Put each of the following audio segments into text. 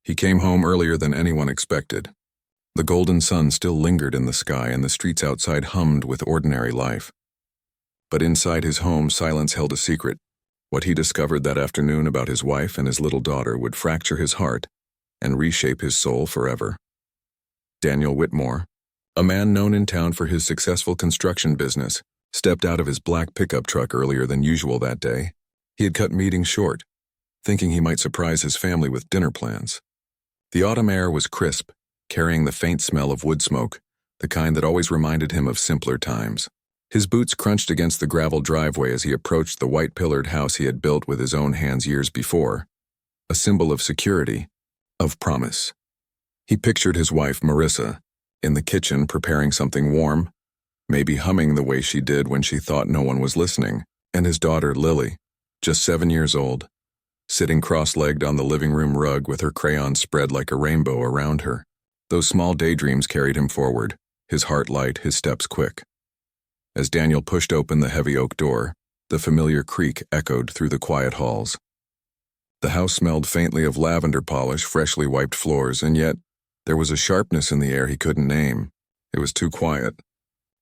He came home earlier than anyone expected. The golden sun still lingered in the sky and the streets outside hummed with ordinary life. But inside his home, silence held a secret. What he discovered that afternoon about his wife and his little daughter would fracture his heart and reshape his soul forever. Daniel Whitmore, a man known in town for his successful construction business, stepped out of his black pickup truck earlier than usual that day. He had cut meetings short, thinking he might surprise his family with dinner plans. The autumn air was crisp, carrying the faint smell of wood smoke, the kind that always reminded him of simpler times. His boots crunched against the gravel driveway as he approached the white-pillared house he had built with his own hands years before, a symbol of security, of promise. He pictured his wife, Marissa, in the kitchen preparing something warm, maybe humming the way she did when she thought no one was listening, and his daughter, Lily, just 7 years old, sitting cross-legged on the living room rug with her crayons spread like a rainbow around her. Those small daydreams carried him forward, his heart light, his steps quick. As Daniel pushed open the heavy oak door, the familiar creak echoed through the quiet halls. The house smelled faintly of lavender polish, freshly wiped floors, and yet there was a sharpness in the air he couldn't name. It was too quiet.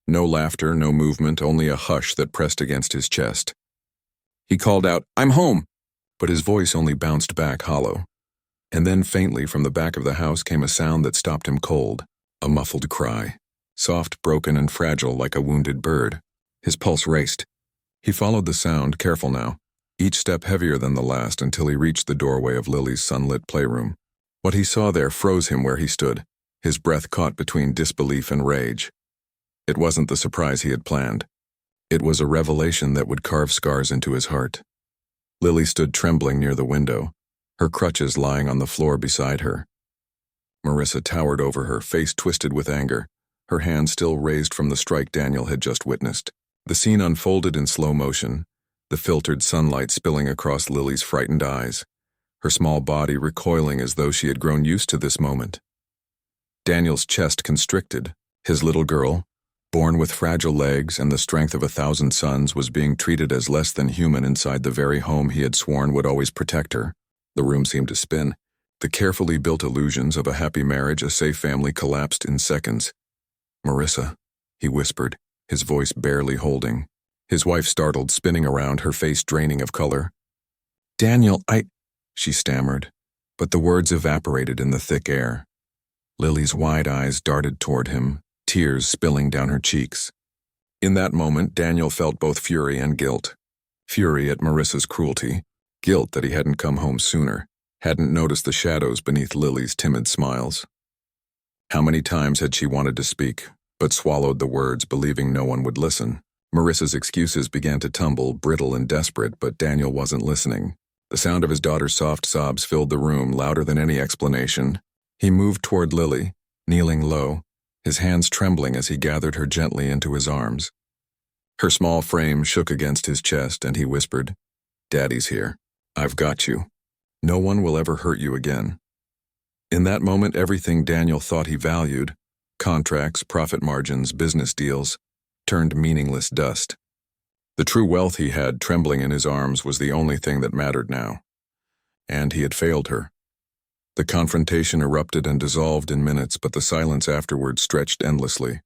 No laughter, no movement, only a hush that pressed against his chest. He called out, "I'm home!" But his voice only bounced back hollow. And then faintly from the back of the house came a sound that stopped him cold, a muffled cry, soft, broken, and fragile like a wounded bird. His pulse raced. He followed the sound, careful now, each step heavier than the last until he reached the doorway of Lily's sunlit playroom. What he saw there froze him where he stood, his breath caught between disbelief and rage. It wasn't the surprise he had planned. It was a revelation that would carve scars into his heart. Lily stood trembling near the window, her crutches lying on the floor beside her. Marissa towered over her, face twisted with anger, her hand still raised from the strike Daniel had just witnessed. The scene unfolded in slow motion, the filtered sunlight spilling across Lily's frightened eyes, her small body recoiling as though she had grown used to this moment. Daniel's chest constricted. His little girl, born with fragile legs and the strength of 1,000 suns, was being treated as less than human inside the very home he had sworn would always protect her. The room seemed to spin. The carefully built illusions of a happy marriage, a safe family, collapsed in seconds. "Marissa," he whispered, his voice barely holding. His wife startled, spinning around, her face draining of color. "Daniel, she stammered, but the words evaporated in the thick air. Lily's wide eyes darted toward him, tears spilling down her cheeks. In that moment, Daniel felt both fury and guilt. Fury at Marissa's cruelty, guilt that he hadn't come home sooner, hadn't noticed the shadows beneath Lily's timid smiles. How many times had she wanted to speak, but swallowed the words, believing no one would listen? Marissa's excuses began to tumble, brittle and desperate, but Daniel wasn't listening. The sound of his daughter's soft sobs filled the room, louder than any explanation. He moved toward Lily, kneeling low, his hands trembling as he gathered her gently into his arms. Her small frame shook against his chest, and he whispered, "Daddy's here. I've got you. No one will ever hurt you again." In that moment, everything Daniel thought he valued, contracts, profit margins, business deals, turned meaningless dust. The true wealth he had trembling in his arms was the only thing that mattered now. And he had failed her. The confrontation erupted and dissolved in minutes, but the silence afterward stretched endlessly.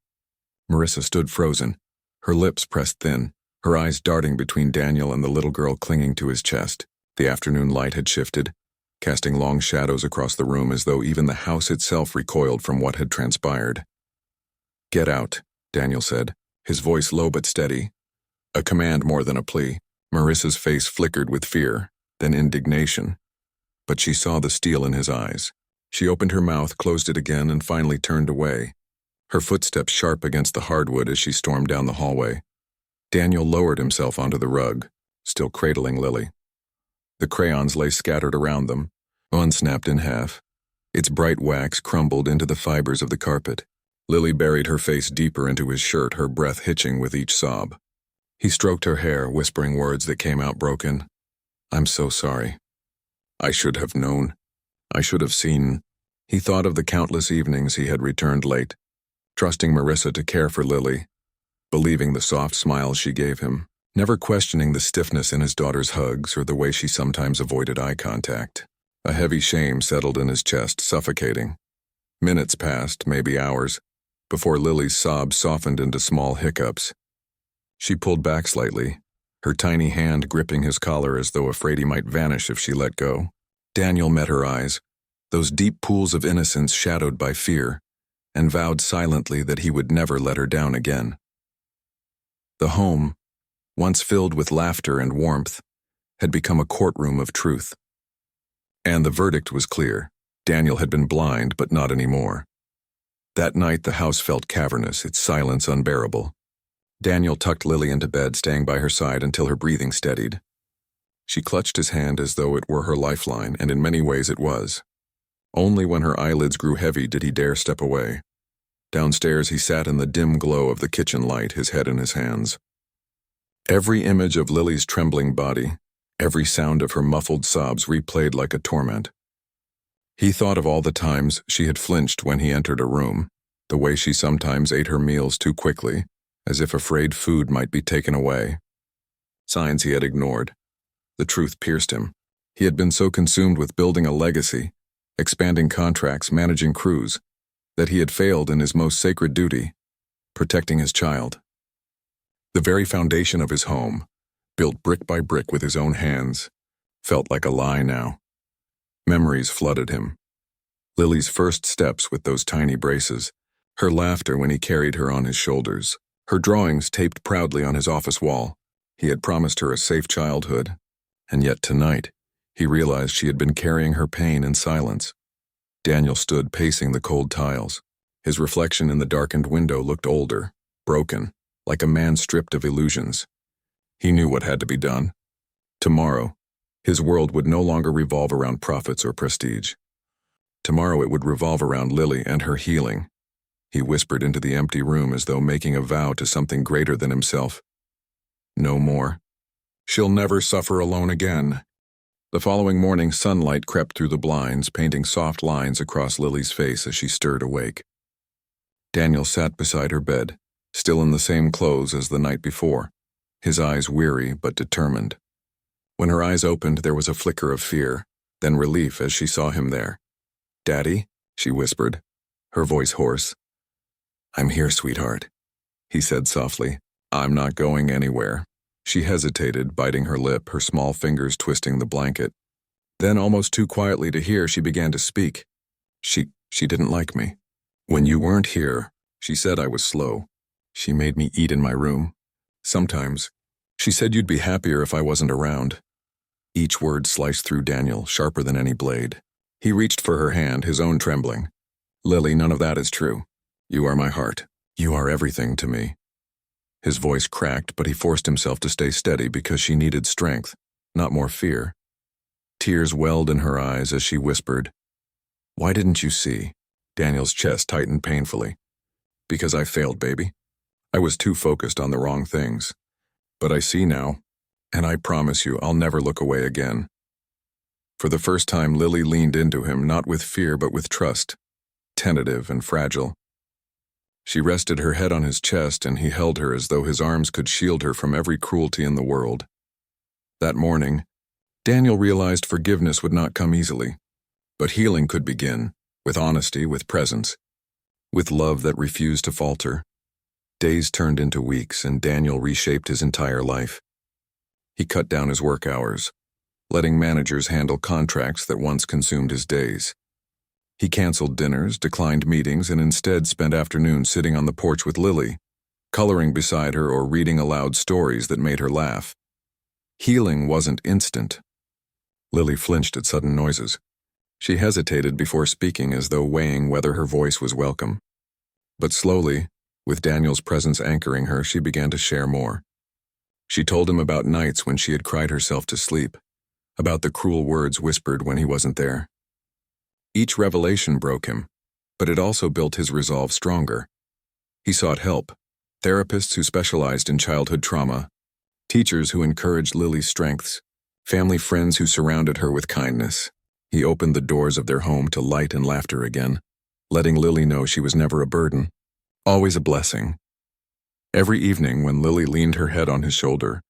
Marissa stood frozen, her lips pressed thin, her eyes darting between Daniel and the little girl clinging to his chest. The afternoon light had shifted, casting long shadows across the room as though even the house itself recoiled from what had transpired. "Get out," Daniel said, his voice low but steady, a command more than a plea. Marissa's face flickered with fear, then indignation, but she saw the steel in his eyes. She opened her mouth, closed it again, and finally turned away, her footsteps sharp against the hardwood as she stormed down the hallway. Daniel lowered himself onto the rug, still cradling Lily. The crayons lay scattered around them, one snapped in half. Its bright wax crumbled into the fibers of the carpet. Lily buried her face deeper into his shirt, her breath hitching with each sob. He stroked her hair, whispering words that came out broken. "I'm so sorry. I should have known. I should have seen." He thought of the countless evenings he had returned late, trusting Marissa to care for Lily, believing the soft smiles she gave him, never questioning the stiffness in his daughter's hugs or the way she sometimes avoided eye contact. A heavy shame settled in his chest, suffocating. Minutes passed, maybe hours, before Lily's sobs softened into small hiccups. She pulled back slightly, her tiny hand gripping his collar as though afraid he might vanish if she let go. Daniel met her eyes, those deep pools of innocence shadowed by fear, and vowed silently that he would never let her down again. The home, once filled with laughter and warmth, had become a courtroom of truth. And the verdict was clear. Daniel had been blind, but not anymore. That night the house felt cavernous, its silence unbearable. Daniel tucked Lily into bed, staying by her side until her breathing steadied. She clutched his hand as though it were her lifeline, and in many ways it was. Only when her eyelids grew heavy did he dare step away. Downstairs he sat in the dim glow of the kitchen light, his head in his hands. Every image of Lily's trembling body, every sound of her muffled sobs replayed like a torment. He thought of all the times she had flinched when he entered a room, the way she sometimes ate her meals too quickly, as if afraid food might be taken away. Signs he had ignored. The truth pierced him. He had been so consumed with building a legacy, expanding contracts, managing crews, that he had failed in his most sacred duty, protecting his child. The very foundation of his home, built brick by brick with his own hands, felt like a lie now. Memories flooded him. Lily's first steps with those tiny braces, her laughter when he carried her on his shoulders, her drawings taped proudly on his office wall. He had promised her a safe childhood, and yet tonight, he realized she had been carrying her pain in silence. Daniel stood pacing the cold tiles. His reflection in the darkened window looked older, broken, like a man stripped of illusions. He knew what had to be done. Tomorrow, his world would no longer revolve around profits or prestige. Tomorrow it would revolve around Lily and her healing. He whispered into the empty room as though making a vow to something greater than himself. No more. She'll never suffer alone again. The following morning, sunlight crept through the blinds, painting soft lines across Lily's face as she stirred awake. Daniel sat beside her bed, still in the same clothes as the night before, his eyes weary but determined. When her eyes opened, there was a flicker of fear, then relief as she saw him there. "Daddy?" she whispered, her voice hoarse. "I'm here, sweetheart," he said softly. "I'm not going anywhere." She hesitated, biting her lip, her small fingers twisting the blanket. Then, almost too quietly to hear, she began to speak. She didn't like me. When you weren't here, she said I was slow. She made me eat in my room. Sometimes. She said you'd be happier if I wasn't around. Each word sliced through Daniel, sharper than any blade. He reached for her hand, his own trembling. "Lily, none of that is true. You are my heart. You are everything to me." His voice cracked, but he forced himself to stay steady because she needed strength, not more fear. Tears welled in her eyes as she whispered, "Why didn't you see?" Daniel's chest tightened painfully. "Because I failed, baby. I was too focused on the wrong things. But I see now, and I promise you I'll never look away again." For the first time, Lily leaned into him, not with fear but with trust, tentative and fragile. She rested her head on his chest, and he held her as though his arms could shield her from every cruelty in the world. That morning, Daniel realized forgiveness would not come easily, but healing could begin, with honesty, with presence, with love that refused to falter. Days turned into weeks, and Daniel reshaped his entire life. He cut down his work hours, letting managers handle contracts that once consumed his days. He canceled dinners, declined meetings, and instead spent afternoons sitting on the porch with Lily, coloring beside her or reading aloud stories that made her laugh. Healing wasn't instant. Lily flinched at sudden noises. She hesitated before speaking, as though weighing whether her voice was welcome. But slowly, with Daniel's presence anchoring her, she began to share more. She told him about nights when she had cried herself to sleep, about the cruel words whispered when he wasn't there. Each revelation broke him, but it also built his resolve stronger. He sought help, therapists who specialized in childhood trauma, teachers who encouraged Lily's strengths, family friends who surrounded her with kindness. He opened the doors of their home to light and laughter again, letting Lily know she was never a burden, always a blessing. Every evening when Lily leaned her head on his shoulder,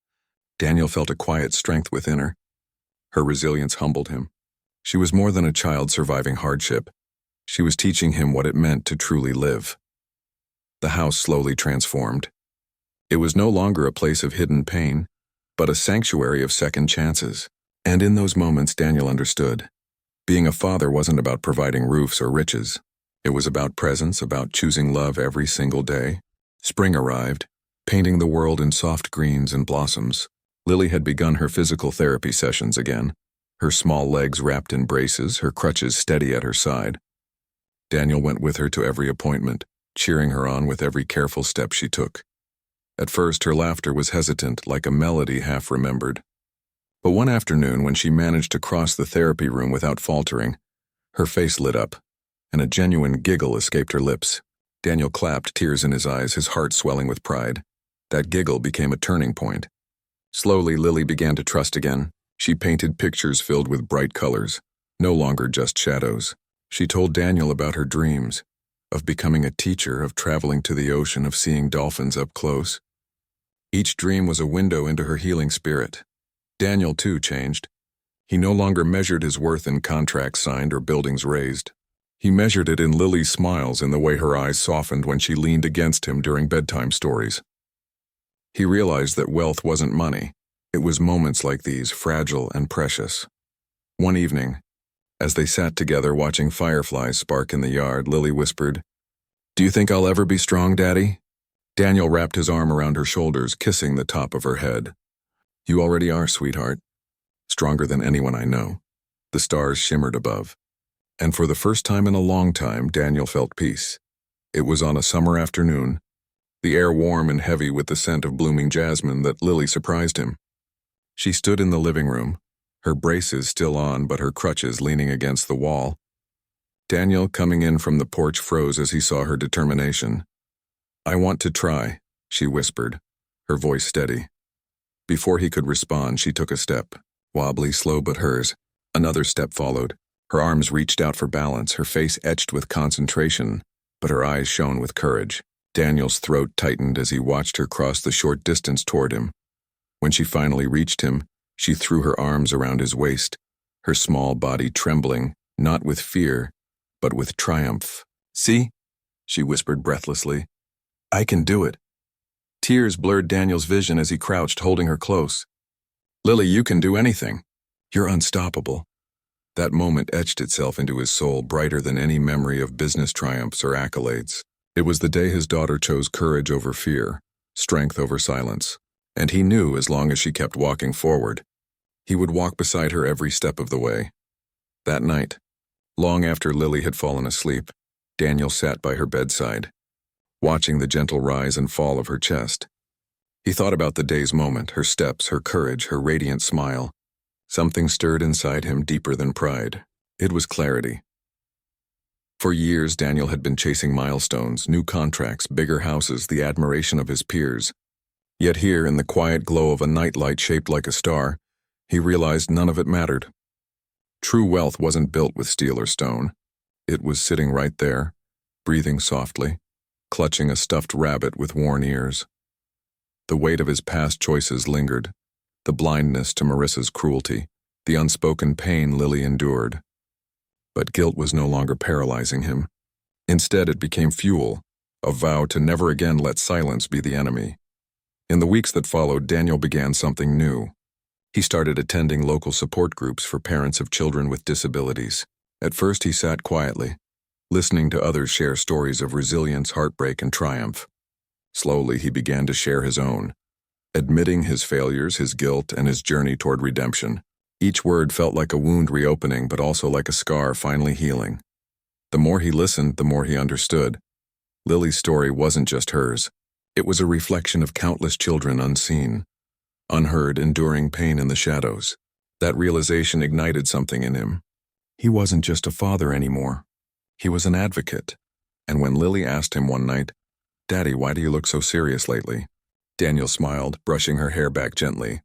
Daniel felt a quiet strength within her. Her resilience humbled him. She was more than a child surviving hardship. She was teaching him what it meant to truly live. The house slowly transformed. It was no longer a place of hidden pain, but a sanctuary of second chances. And in those moments, Daniel understood. Being a father wasn't about providing roofs or riches. It was about presence, about choosing love every single day. Spring arrived, painting the world in soft greens and blossoms. Lily had begun her physical therapy sessions again, her small legs wrapped in braces, her crutches steady at her side. Daniel went with her to every appointment, cheering her on with every careful step she took. At first, her laughter was hesitant, like a melody half remembered. But one afternoon, when she managed to cross the therapy room without faltering, her face lit up, and a genuine giggle escaped her lips. Daniel clapped, tears in his eyes, his heart swelling with pride. That giggle became a turning point. Slowly, Lily began to trust again. She painted pictures filled with bright colors, no longer just shadows. She told Daniel about her dreams, of becoming a teacher, of traveling to the ocean, of seeing dolphins up close. Each dream was a window into her healing spirit. Daniel, too, changed. He no longer measured his worth in contracts signed or buildings raised. He measured it in Lily's smiles, in the way her eyes softened when she leaned against him during bedtime stories. He realized that wealth wasn't money. It was moments like these, fragile and precious. One evening, as they sat together watching fireflies spark in the yard, Lily whispered, "Do you think I'll ever be strong, Daddy?" Daniel wrapped his arm around her shoulders, kissing the top of her head. "You already are, sweetheart. Stronger than anyone I know." The stars shimmered above. And for the first time in a long time, Daniel felt peace. It was on a summer afternoon, the air warm and heavy with the scent of blooming jasmine, that Lily surprised him. She stood in the living room, her braces still on but her crutches leaning against the wall. Daniel, coming in from the porch, froze as he saw her determination. "I want to try," she whispered, her voice steady. Before he could respond, she took a step, wobbly, slow but hers. Another step followed. Her arms reached out for balance, her face etched with concentration, but her eyes shone with courage. Daniel's throat tightened as he watched her cross the short distance toward him. When she finally reached him, she threw her arms around his waist, her small body trembling, not with fear, but with triumph. "See?" she whispered breathlessly. "I can do it." Tears blurred Daniel's vision as he crouched, holding her close. "Lily, you can do anything. You're unstoppable." That moment etched itself into his soul, brighter than any memory of business triumphs or accolades. It was the day his daughter chose courage over fear, strength over silence, and he knew as long as she kept walking forward, he would walk beside her every step of the way. That night, long after Lily had fallen asleep, Daniel sat by her bedside, watching the gentle rise and fall of her chest. He thought about the day's moment, her steps, her courage, her radiant smile. Something stirred inside him deeper than pride. It was clarity. For years, Daniel had been chasing milestones, new contracts, bigger houses, the admiration of his peers. Yet here, in the quiet glow of a nightlight shaped like a star, he realized none of it mattered. True wealth wasn't built with steel or stone. It was sitting right there, breathing softly, clutching a stuffed rabbit with worn ears. The weight of his past choices lingered, the blindness to Marissa's cruelty, the unspoken pain Lily endured. But guilt was no longer paralyzing him. Instead, it became fuel, a vow to never again let silence be the enemy. In the weeks that followed, Daniel began something new. He started attending local support groups for parents of children with disabilities. At first, he sat quietly, listening to others share stories of resilience, heartbreak, and triumph. Slowly, he began to share his own, admitting his failures, his guilt, and his journey toward redemption. Each word felt like a wound reopening, but also like a scar finally healing. The more he listened, the more he understood. Lily's story wasn't just hers. It was a reflection of countless children unseen, unheard, enduring pain in the shadows. That realization ignited something in him. He wasn't just a father anymore. He was an advocate. And when Lily asked him one night, "Daddy, why do you look so serious lately?" Daniel smiled, brushing her hair back gently.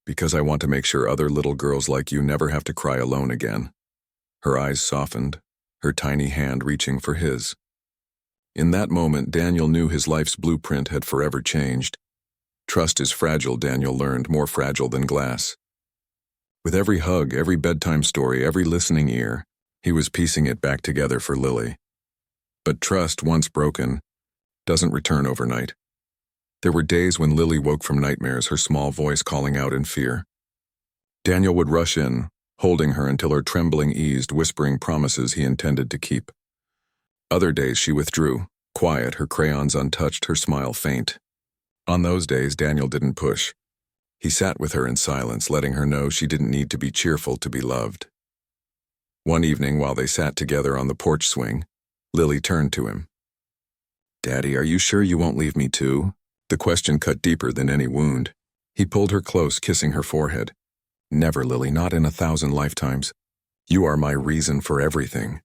"Because I want to make sure other little girls like you never have to cry alone again." Her eyes softened, her tiny hand reaching for his. In that moment, Daniel knew his life's blueprint had forever changed. Trust is fragile, Daniel learned, more fragile than glass. With every hug, every bedtime story, every listening ear, he was piecing it back together for Lily. But trust, once broken, doesn't return overnight. There were days when Lily woke from nightmares, her small voice calling out in fear. Daniel would rush in, holding her until her trembling eased, whispering promises he intended to keep. Other days she withdrew, quiet, her crayons untouched, her smile faint. On those days, Daniel didn't push. He sat with her in silence, letting her know she didn't need to be cheerful to be loved. One evening, while they sat together on the porch swing, Lily turned to him. "Daddy, are you sure you won't leave me too?" The question cut deeper than any wound. He pulled her close, kissing her forehead. "Never, Lily, not in 1,000 lifetimes. You are my reason for everything."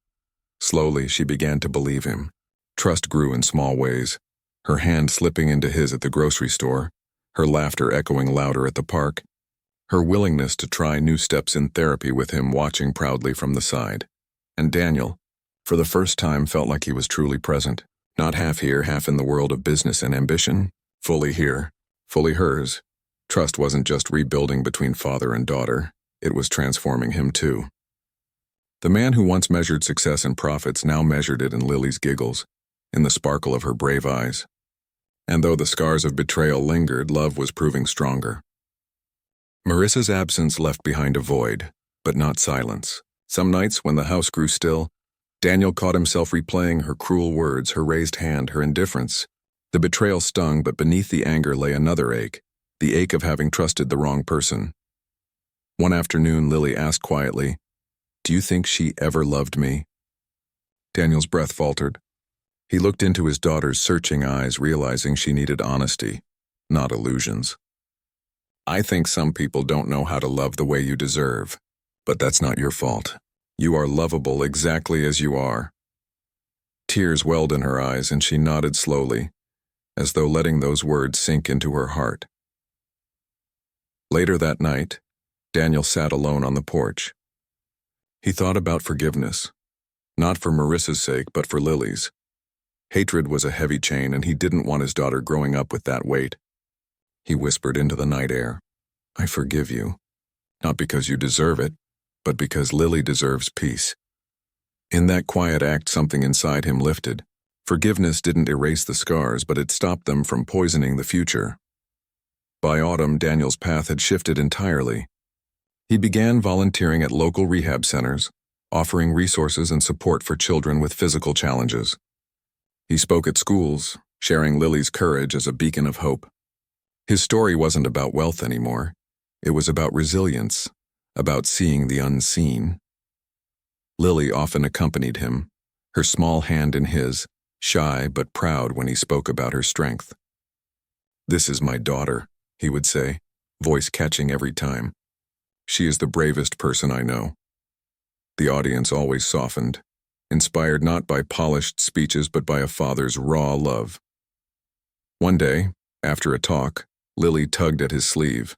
Slowly, she began to believe him. Trust grew in small ways, her hand slipping into his at the grocery store, her laughter echoing louder at the park, her willingness to try new steps in therapy with him watching proudly from the side. And Daniel, for the first time, felt like he was truly present, not half here, half in the world of business and ambition, fully here, fully hers. Trust wasn't just rebuilding between father and daughter, it was transforming him too. The man who once measured success in profits now measured it in Lily's giggles, in the sparkle of her brave eyes. And though the scars of betrayal lingered, love was proving stronger. Marissa's absence left behind a void, but not silence. Some nights, when the house grew still, Daniel caught himself replaying her cruel words, her raised hand, her indifference. The betrayal stung, but beneath the anger lay another ache, the ache of having trusted the wrong person. One afternoon, Lily asked quietly, "Do you think she ever loved me?" Daniel's breath faltered. He looked into his daughter's searching eyes, realizing she needed honesty, not illusions. "I think some people don't know how to love the way you deserve, but that's not your fault. You are lovable exactly as you are." Tears welled in her eyes, and she nodded slowly, as though letting those words sink into her heart. Later that night, Daniel sat alone on the porch. He thought about forgiveness, not for Marissa's sake, but for Lily's. Hatred was a heavy chain, and he didn't want his daughter growing up with that weight. He whispered into the night air, "I forgive you, not because you deserve it, but because Lily deserves peace." In that quiet act, something inside him lifted. Forgiveness didn't erase the scars, but it stopped them from poisoning the future. By autumn, Daniel's path had shifted entirely. He began volunteering at local rehab centers, offering resources and support for children with physical challenges. He spoke at schools, sharing Lily's courage as a beacon of hope. His story wasn't about wealth anymore. It was about resilience, about seeing the unseen. Lily often accompanied him, her small hand in his, shy but proud when he spoke about her strength. "This is my daughter," he would say, voice catching every time. "She is the bravest person I know." The audience always softened, inspired not by polished speeches but by a father's raw love. One day, after a talk, Lily tugged at his sleeve.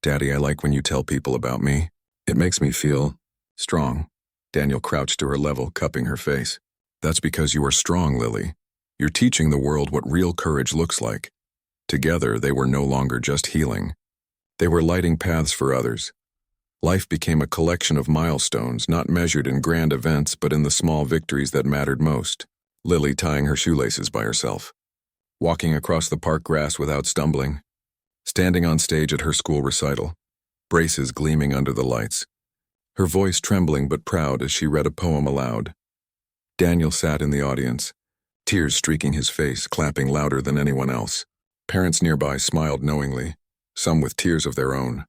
"Daddy, I like when you tell people about me. It makes me feel strong." Daniel crouched to her level, cupping her face. "That's because you are strong, Lily. You're teaching the world what real courage looks like." Together, they were no longer just healing. They were lighting paths for others. Life became a collection of milestones, not measured in grand events, but in the small victories that mattered most. Lily tying her shoelaces by herself, walking across the park grass without stumbling, standing on stage at her school recital, braces gleaming under the lights, her voice trembling but proud as she read a poem aloud. Daniel sat in the audience, tears streaking his face, clapping louder than anyone else. Parents nearby smiled knowingly, some with tears of their own.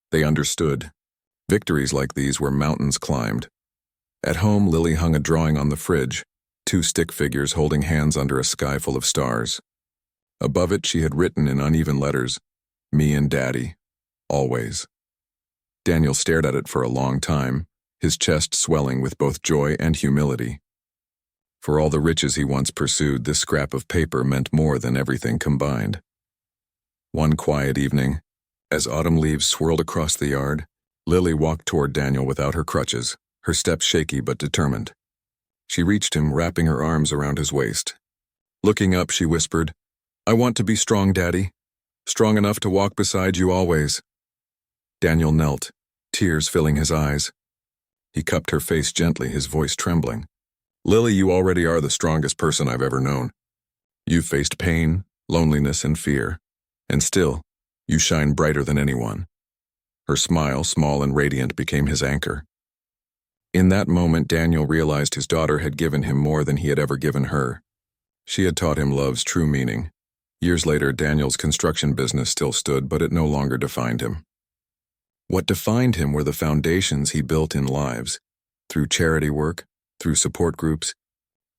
They understood. Victories like these were mountains climbed. At home, Lily hung a drawing on the fridge, 2 stick figures holding hands under a sky full of stars. Above it, she had written in uneven letters, "Me and Daddy, always." Daniel stared at it for a long time, his chest swelling with both joy and humility. For all the riches he once pursued, this scrap of paper meant more than everything combined. One quiet evening, as autumn leaves swirled across the yard, Lily walked toward Daniel without her crutches, her steps shaky but determined. She reached him, wrapping her arms around his waist. Looking up, she whispered, "I want to be strong, Daddy. Strong enough to walk beside you always." Daniel knelt, tears filling his eyes. He cupped her face gently, his voice trembling. "Lily, you already are the strongest person I've ever known. You've faced pain, loneliness, and fear, and still, you shine brighter than anyone." Her smile, small and radiant, became his anchor. In that moment, Daniel realized his daughter had given him more than he had ever given her. She had taught him love's true meaning. Years later, Daniel's construction business still stood, but it no longer defined him. What defined him were the foundations he built in lives, through charity work, through support groups,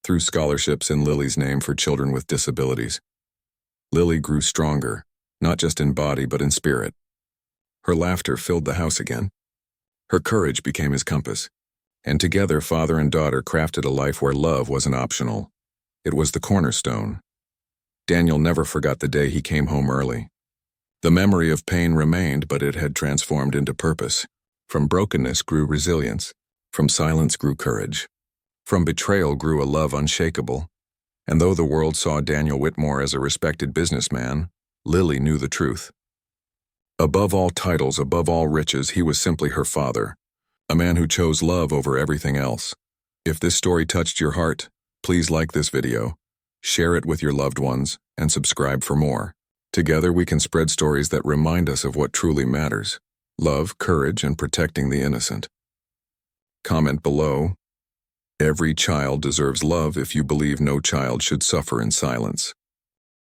through scholarships in Lily's name for children with disabilities. Lily grew stronger, not just in body but in spirit. Her laughter filled the house again. Her courage became his compass. And together, father and daughter crafted a life where love wasn't optional. It was the cornerstone. Daniel never forgot the day he came home early. The memory of pain remained, but it had transformed into purpose. From brokenness grew resilience. From silence grew courage. From betrayal grew a love unshakable. And though the world saw Daniel Whitmore as a respected businessman, Lily knew the truth. Above all titles, above all riches, he was simply her father, a man who chose love over everything else. If this story touched your heart, please like this video, share it with your loved ones, and subscribe for more. Together we can spread stories that remind us of what truly matters: love, courage, and protecting the innocent. Comment below. Every child deserves love if you believe no child should suffer in silence.